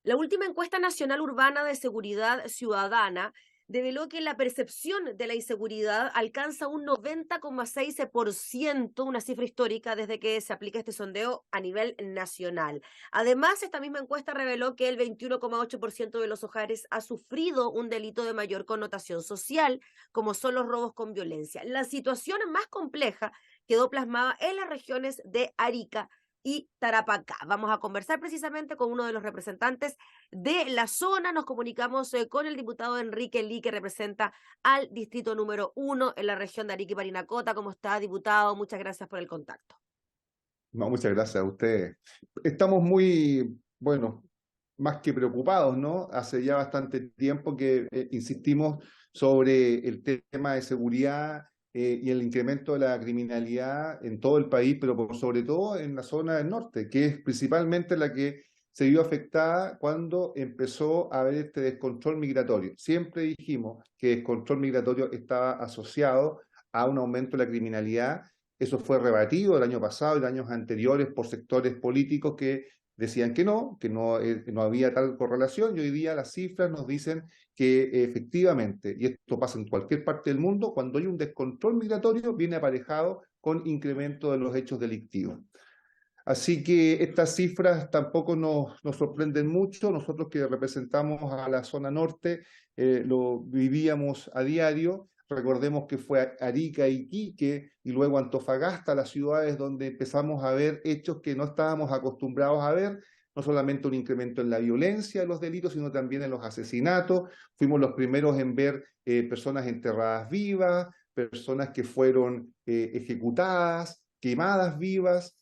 La última encuesta nacional urbana de seguridad ciudadana reveló que la percepción de la inseguridad alcanza un 90,6%, una cifra histórica desde que se aplica este sondeo a nivel nacional. Además, esta misma encuesta reveló que el 21,8% de los hogares ha sufrido un delito de mayor connotación social, como son los robos con violencia. La situación más compleja quedó plasmada en las regiones de Arica y Tarapacá. Vamos a conversar precisamente con uno de los representantes de la zona. Nos comunicamos con el diputado Enrique Lee, que representa al distrito número 1 en la región de Arica y Parinacota. ¿Cómo está, diputado? Muchas gracias por el contacto. No, muchas gracias a ustedes. Estamos muy, bueno, más que preocupados, ¿no? Hace ya bastante tiempo que insistimos sobre el tema de seguridad y el incremento de la criminalidad en todo el país, pero sobre todo en la zona del norte, que es principalmente la que se vio afectada cuando empezó a haber este descontrol migratorio. Siempre dijimos que el descontrol migratorio estaba asociado a un aumento de la criminalidad. Eso fue rebatido el año pasado y los años anteriores por sectores políticos que decían que no había tal correlación, y hoy día las cifras nos dicen que efectivamente, y esto pasa en cualquier parte del mundo, cuando hay un descontrol migratorio viene aparejado con incremento de los hechos delictivos. Así que estas cifras tampoco nos sorprenden mucho. Nosotros que representamos a la zona norte lo vivíamos a diario. Recordemos que fue Arica, Iquique y luego Antofagasta, las ciudades donde empezamos a ver hechos que no estábamos acostumbrados a ver, no solamente un incremento en la violencia, en los delitos, sino también en los asesinatos. Fuimos los primeros en ver personas enterradas vivas, personas que fueron ejecutadas, quemadas vivas,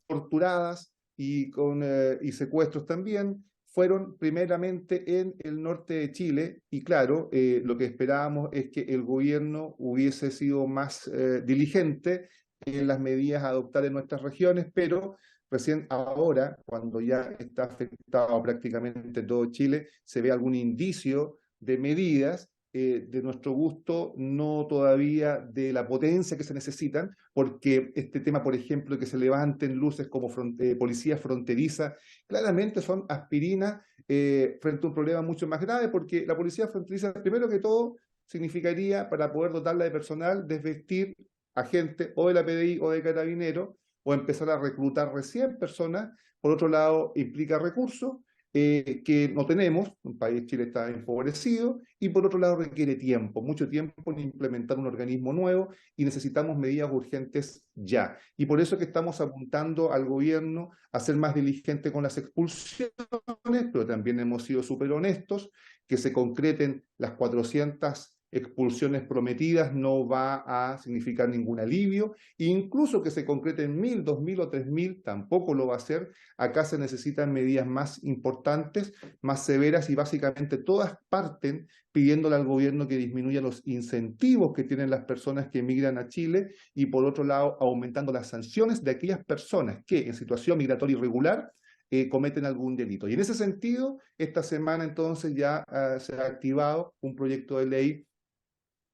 torturadas y secuestros también, fueron primeramente en el norte de Chile. Y claro, lo que esperábamos es que el gobierno hubiese sido más diligente en las medidas a adoptar en nuestras regiones, pero recién ahora, cuando ya está afectado prácticamente todo Chile, se ve algún indicio de medidas de nuestro gusto, no todavía de la potencia que se necesitan, porque este tema, por ejemplo, que se levanten luces como policía fronteriza, claramente son aspirinas frente a un problema mucho más grave, porque la policía fronteriza, primero que todo, significaría, para poder dotarla de personal, desvestir a gente o de la PDI o de Carabinero, o empezar a reclutar recién personas. Por otro lado, implica recursos que no tenemos, un país, Chile está empobrecido, y por otro lado requiere tiempo, mucho tiempo en implementar un organismo nuevo, y necesitamos medidas urgentes ya. Y por eso que estamos apuntando al gobierno a ser más diligente con las expulsiones, pero también hemos sido súper honestos, que se concreten las 400 expulsiones prometidas no va a significar ningún alivio, incluso que se concreten 1000, 2000 o 3000 tampoco lo va a hacer. Acá se necesitan medidas más importantes, más severas, y básicamente todas parten pidiéndole al gobierno que disminuya los incentivos que tienen las personas que emigran a Chile, y por otro lado aumentando las sanciones de aquellas personas que en situación migratoria irregular cometen algún delito. Y en ese sentido, esta semana entonces ya se ha activado un proyecto de ley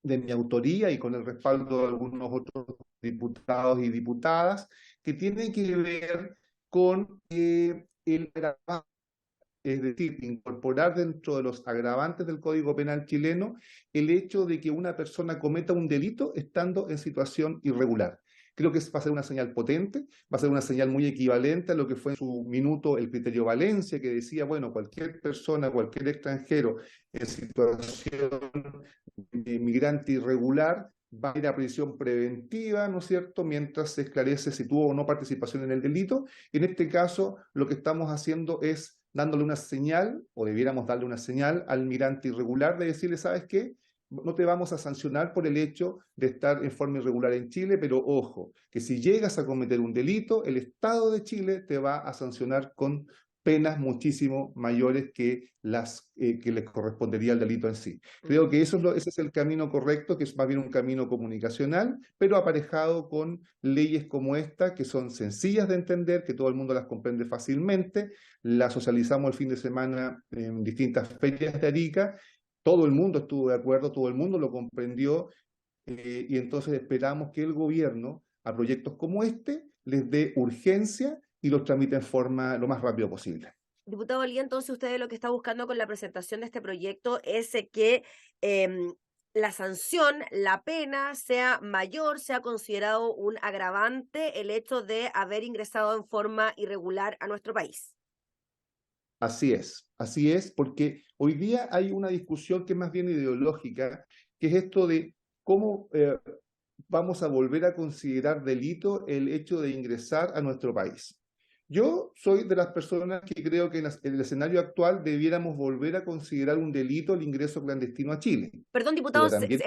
de mi autoría y con el respaldo de algunos otros diputados y diputadas, que tiene que ver con el agravante, es decir, incorporar dentro de los agravantes del Código Penal chileno el hecho de que una persona cometa un delito estando en situación irregular. Creo que va a ser una señal potente, va a ser una señal muy equivalente a lo que fue en su minuto el criterio Valencia, que decía, bueno, cualquier persona, cualquier extranjero en situación de migrante irregular va a ir a prisión preventiva, ¿no es cierto?, mientras se esclarece si tuvo o no participación en el delito. En este caso, lo que estamos haciendo es dándole una señal, o debiéramos darle una señal al migrante irregular, de decirle, ¿sabes qué? No te vamos a sancionar por el hecho de estar en forma irregular en Chile, pero ojo, que si llegas a cometer un delito, el Estado de Chile te va a sancionar con penas muchísimo mayores que las que les correspondería al delito en sí. Creo que ese es el camino correcto, que es más bien un camino comunicacional, pero aparejado con leyes como esta, que son sencillas de entender, que todo el mundo las comprende fácilmente. Las socializamos el fin de semana en distintas ferias de Arica. Todo el mundo estuvo de acuerdo, todo el mundo lo comprendió, y entonces esperamos que el gobierno a proyectos como este les dé urgencia y los tramite en forma lo más rápido posible. Diputado Lee, entonces usted lo que está buscando con la presentación de este proyecto es que em, la sanción, la pena sea mayor, sea considerado un agravante el hecho de haber ingresado en forma irregular a nuestro país. Así es, porque hoy día hay una discusión que es más bien ideológica, que es esto de cómo vamos a volver a considerar delito el hecho de ingresar a nuestro país. Yo soy de las personas que creo que en el escenario actual debiéramos volver a considerar un delito el ingreso clandestino a Chile, Perdón, pero diputados, también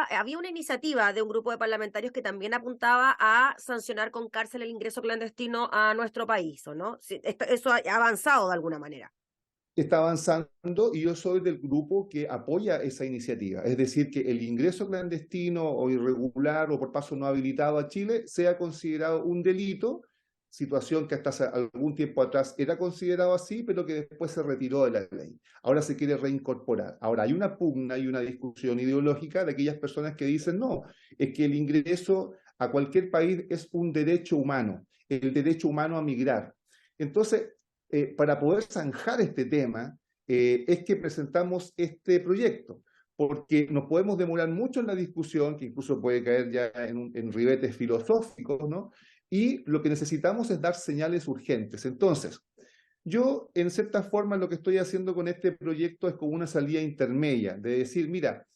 había una iniciativa de un grupo de parlamentarios que también apuntaba a sancionar con cárcel el ingreso clandestino a nuestro país, ¿o no? Sí, eso ha avanzado de alguna manera. está avanzando y yo soy del grupo que apoya esa iniciativa. Es decir, que el ingreso clandestino o irregular o por paso no habilitado a Chile sea considerado un delito, situación que hasta hace algún tiempo atrás era considerado así, pero que después se retiró de la ley. Ahora se quiere reincorporar. Ahora hay una pugna y una discusión ideológica de aquellas personas que dicen, no, es que el ingreso a cualquier país es un derecho humano, el derecho humano a migrar. Entonces, para poder zanjar este tema, es que presentamos este proyecto, porque nos podemos demorar mucho en la discusión, que incluso puede caer ya en ribetes filosóficos, ¿no? Y lo que necesitamos es dar señales urgentes. Entonces, yo, en cierta forma, lo que estoy haciendo con este proyecto es como una salida intermedia, de decir, mira,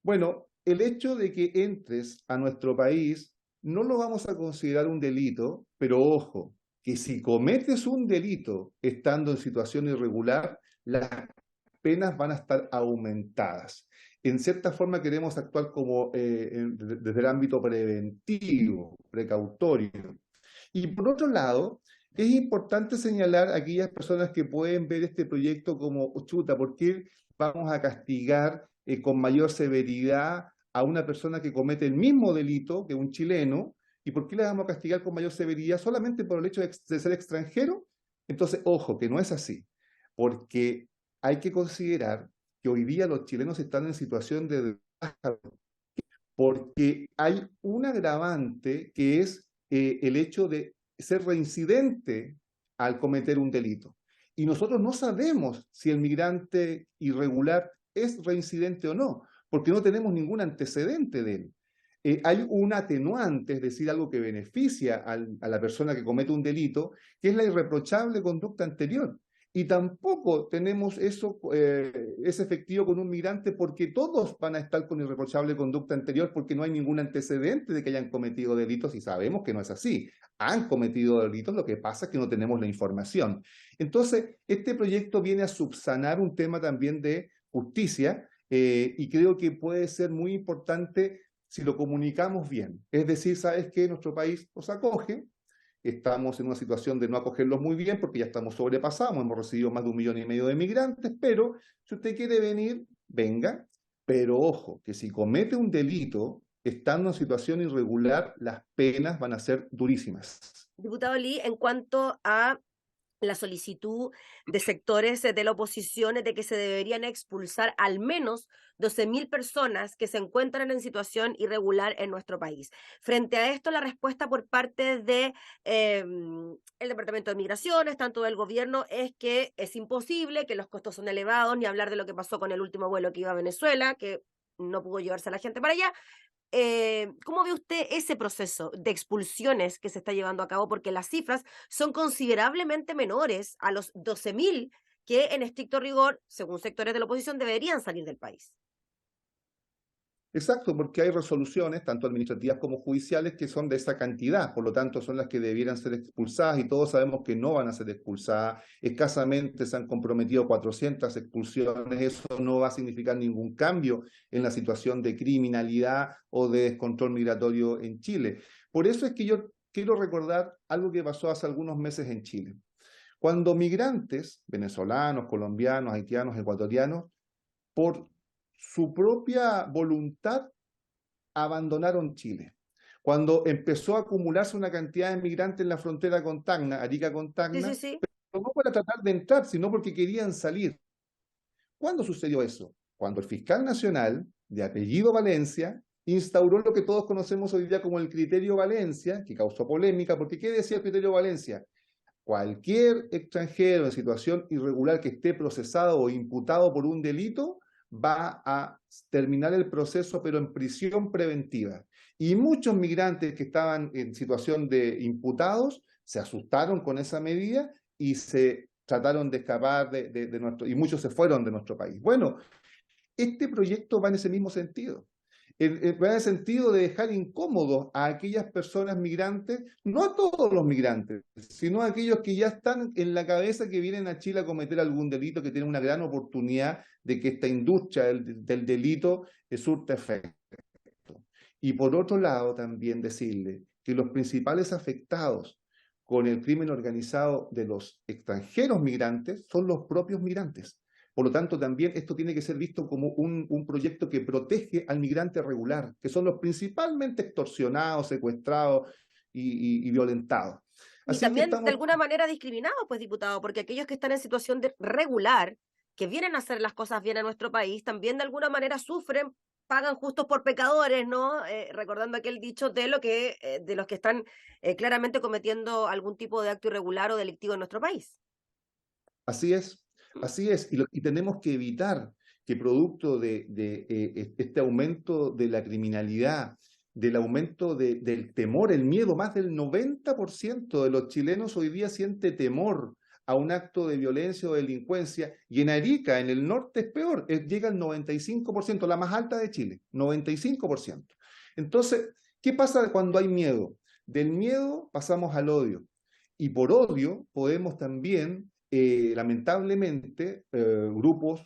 bueno, el hecho de que entres a nuestro país no lo vamos a considerar un delito, pero ojo, que si cometes un delito estando en situación irregular, las penas van a estar aumentadas. En cierta forma queremos actuar como desde el ámbito preventivo, precautorio. Y por otro lado, es importante señalar a aquellas personas que pueden ver este proyecto como, "Oh, chuta, ¿por qué vamos a castigar con mayor severidad a una persona que comete el mismo delito que un chileno? ¿Y por qué le vamos a castigar con mayor severidad solamente por el hecho de ser extranjero?" Entonces, ojo, que no es así, porque hay que considerar que hoy día los chilenos están en situación de desventaja, porque hay un agravante que es el hecho de ser reincidente al cometer un delito. Y nosotros no sabemos si el migrante irregular es reincidente o no, porque no tenemos ningún antecedente de él. Hay un atenuante, es decir, algo que beneficia a la persona que comete un delito, que es la irreprochable conducta anterior. Y tampoco tenemos eso, es efectivo con un migrante porque todos van a estar con irreprochable conducta anterior porque no hay ningún antecedente de que hayan cometido delitos y sabemos que no es así. Han cometido delitos, lo que pasa es que no tenemos la información. Entonces, este proyecto viene a subsanar un tema también de justicia y creo que puede ser muy importante si lo comunicamos bien. Es decir, ¿sabes qué? Nuestro país los acoge, estamos en una situación de no acogerlos muy bien porque ya estamos sobrepasados, hemos recibido más de 1,5 millones de migrantes, pero si usted quiere venir, venga, pero ojo, que si comete un delito, estando en situación irregular, las penas van a ser durísimas. Diputado Lee, en cuanto a la solicitud de sectores de la oposición de que se deberían expulsar al menos 12.000 personas que se encuentran en situación irregular en nuestro país. Frente a esto, la respuesta por parte de el Departamento de Migraciones, tanto del gobierno, es que es imposible, que los costos son elevados, ni hablar de lo que pasó con el último vuelo que iba a Venezuela, que no pudo llevarse a la gente para allá. ¿Cómo ve usted ese proceso de expulsiones que se está llevando a cabo? Porque las cifras son considerablemente menores a los 12.000 que en estricto rigor, según sectores de la oposición, deberían salir del país. Exacto, porque hay resoluciones, tanto administrativas como judiciales, que son de esa cantidad, por lo tanto son las que debieran ser expulsadas y todos sabemos que no van a ser expulsadas. Escasamente se han comprometido 400 expulsiones, eso no va a significar ningún cambio en la situación de criminalidad o de descontrol migratorio en Chile. Por eso es que yo quiero recordar algo que pasó hace algunos meses en Chile. Cuando migrantes, venezolanos, colombianos, haitianos, ecuatorianos, por su propia voluntad abandonaron Chile. Cuando empezó a acumularse una cantidad de migrantes en la frontera con Tacna, Arica con Sí, sí, Tacna, sí. pero no para tratar de entrar, sino porque querían salir. ¿Cuándo sucedió eso? Cuando el fiscal nacional, de apellido Valencia, instauró lo que todos conocemos hoy día como el criterio Valencia, que causó polémica, porque ¿qué decía el criterio Valencia? cualquier extranjero en situación irregular que esté procesado o imputado por un delito va a terminar el proceso, pero en prisión preventiva. Y muchos migrantes que estaban en situación de imputados se asustaron con esa medida y se trataron de escapar de nuestro, y muchos se fueron de nuestro país. Bueno, este proyecto va en ese mismo sentido. Va en el sentido de dejar incómodos a aquellas personas migrantes, no a todos los migrantes, sino a aquellos que ya están en la cabeza que vienen a Chile a cometer algún delito, que tienen una gran oportunidad de que esta industria del delito surta efecto. Y por otro lado, también decirle que los principales afectados con el crimen organizado de los extranjeros migrantes son los propios migrantes. Por lo tanto, también esto tiene que ser visto como un proyecto que protege al migrante regular, que son los principalmente extorsionados, secuestrados y violentados. Y Así que también de estamos. alguna manera discriminados, pues, diputado, porque aquellos que están en situación de regular, que vienen a hacer las cosas bien a nuestro país, también de alguna manera sufren, pagan justos por pecadores, ¿no? Recordando aquel dicho de de los que están claramente cometiendo algún tipo de acto irregular o delictivo en nuestro país. Así es, Mm. así es. Y tenemos que evitar que producto de este aumento de la criminalidad, del aumento del temor, el miedo, más del 90% de los chilenos hoy día siente temor a un acto de violencia o delincuencia, y en Arica, en el norte es peor, llega al 95%, la más alta de Chile, 95%. Entonces, ¿qué pasa cuando hay miedo? Del miedo pasamos al odio, y por odio podemos también lamentablemente, grupos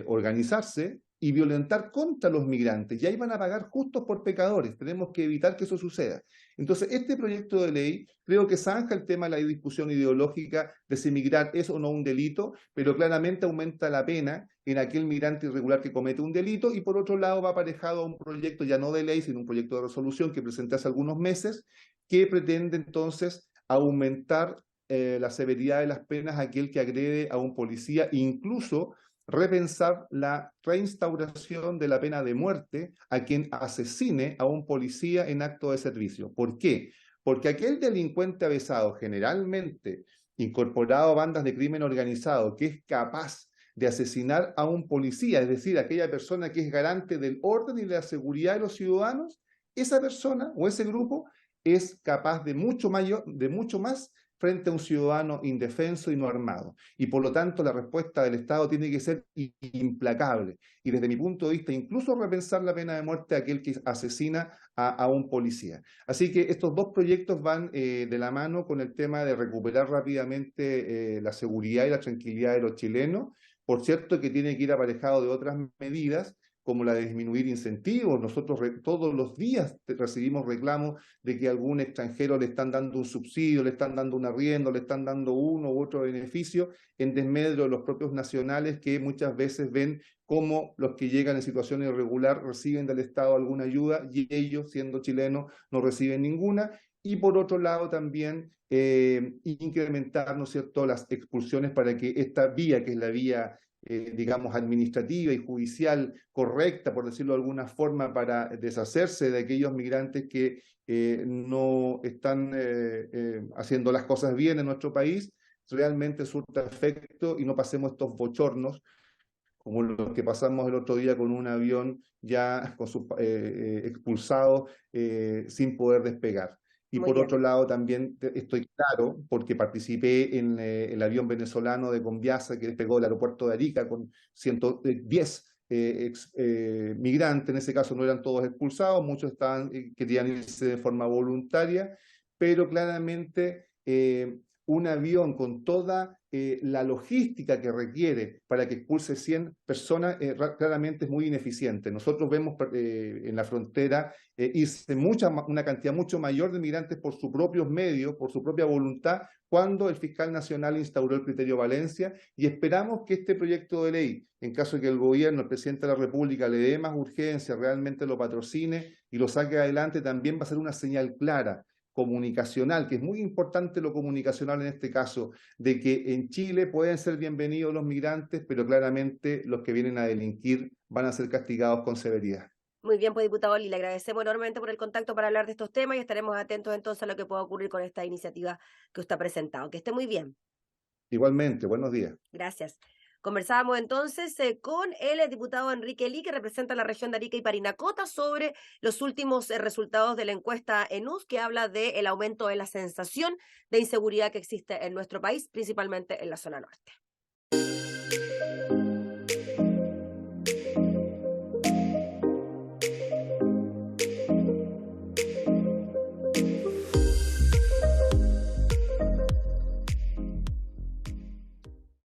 organizarse y violentar contra los migrantes. Y ahí van a pagar justos por pecadores. Tenemos que evitar que eso suceda. Entonces, este proyecto de ley creo que zanja el tema de la discusión ideológica de si migrar es o no un delito, pero claramente aumenta la pena en aquel migrante irregular que comete un delito, y por otro lado va aparejado a un proyecto ya no de ley, sino un proyecto de resolución que presenté hace algunos meses, que pretende entonces aumentar la severidad de las penas a aquel que agrede a un policía, incluso repensar la reinstauración de la pena de muerte a quien asesine a un policía en acto de servicio. ¿Por qué? Porque aquel delincuente avesado, generalmente incorporado a bandas de crimen organizado, que es capaz de asesinar a un policía, es decir, aquella persona que es garante del orden y de la seguridad de los ciudadanos, esa persona o ese grupo es capaz de mucho más frente a un ciudadano indefenso y no armado. Y por lo tanto la respuesta del Estado tiene que ser implacable. Y desde mi punto de vista, incluso repensar la pena de muerte a aquel que asesina a un policía. Así que estos dos proyectos van de la mano con el tema de recuperar rápidamente la seguridad y la tranquilidad de los chilenos. Por cierto que tiene que ir aparejado de otras medidas, como la de disminuir incentivos. Nosotros todos los días recibimos reclamos de que a algún extranjero le están dando un subsidio, le están dando un arriendo, le están dando uno u otro beneficio, en desmedro de los propios nacionales, que muchas veces ven cómo los que llegan en situación irregular reciben del Estado alguna ayuda y ellos, siendo chilenos, no reciben ninguna. Y por otro lado también incrementar, ¿no es cierto?, las expulsiones para que esta vía, que es la vía digamos, administrativa y judicial correcta, por decirlo de alguna forma, para deshacerse de aquellos migrantes que no están haciendo las cosas bien en nuestro país, realmente surta efecto y no pasemos estos bochornos como los que pasamos el otro día con un avión ya con sus expulsados sin poder despegar. Y Muy por bien. otro lado también estoy claro, porque participé en el avión venezolano de Conviasa que despegó del aeropuerto de Arica con 110 migrantes. En ese caso no eran todos expulsados, muchos querían irse de forma voluntaria, pero claramente un avión con toda la logística que requiere para que expulse 100 personas claramente es muy ineficiente. Nosotros vemos en la frontera irse una cantidad mucho mayor de migrantes por sus propios medios, por su propia voluntad, cuando el fiscal nacional instauró el criterio Valencia, y esperamos que este proyecto de ley, en caso de que el gobierno, el presidente de la República, le dé más urgencia, realmente lo patrocine y lo saque adelante, también va a ser una señal clara comunicacional, que es muy importante lo comunicacional en este caso, de que en Chile pueden ser bienvenidos los migrantes, pero claramente los que vienen a delinquir van a ser castigados con severidad. Muy bien, pues diputado Oli, le agradecemos enormemente por el contacto para hablar de estos temas y estaremos atentos entonces a lo que pueda ocurrir con esta iniciativa que usted ha presentado. Que esté muy bien. Igualmente, buenos días. Gracias. Conversábamos entonces con el diputado Enrique Ly, que representa la región de Arica y Parinacota, sobre los últimos resultados de la encuesta ENUS, que habla del aumento de la sensación de inseguridad que existe en nuestro país, principalmente en la zona norte.